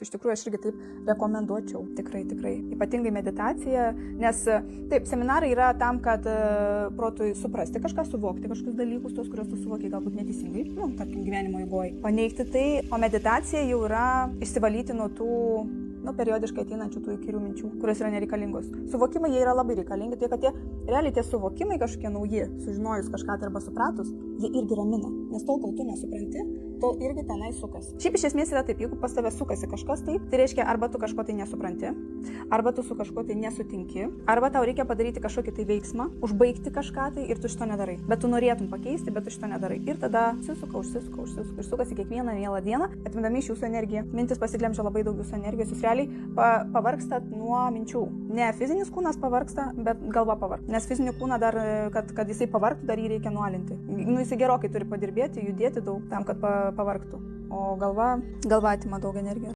Tai iš tikrųjų aš irgi taip rekomenduočiau, tikrai. Ypatingai meditacija, nes taip, seminarai yra tam, kad protui suprasti kažką, suvokti kažkokius dalykus, tos, kuriuos tu suvoki galbūt neteisingai, tarkim, gyvenimo eigoje, paneigti tai, o meditacija jau yra išsivalyti nuo tų periodiškai ateinančių tų įkyrių minčių, kurios yra nereikalingos. Suvokimai jie yra labai reikalingi, tai kad realiai tie suvokimai kažkokie nauji, sužinojus kažką tai arba supratus, jie irgi ramina, nes tol, kol tu nesupranti, tol irgi tenai sukas. Šiaip iš esmės yra taip, jeigu pas tave sukasi kažkas tai reiškia arba tu kažko tai nesupranti, arba tu su kažko tai nesutinki, arba tau reikia padaryti kažkokį tai veiksmą, užbaigti kažką tai ir tu šito nedarai. Bet tu norėtum pakeisti, bet tu šito nedarai. Ir tada užsisuka ir sukasi kiekvieną mielą dieną, atimdami iš jūsų energiją. Mintis pasiglemžia labai daug jūsų energijos, jūs realiai pavargstat nuo minčių. Ne fizinis kūnas pavargsta, bet galva pavargsta. Nes fizinį kūną dar, kad jisai pavargtų, dar jį reikia nualinti. Jisai gerokai turi padirbėti, judėti daug tam, kad pavargtų. O galva atima daug energijos.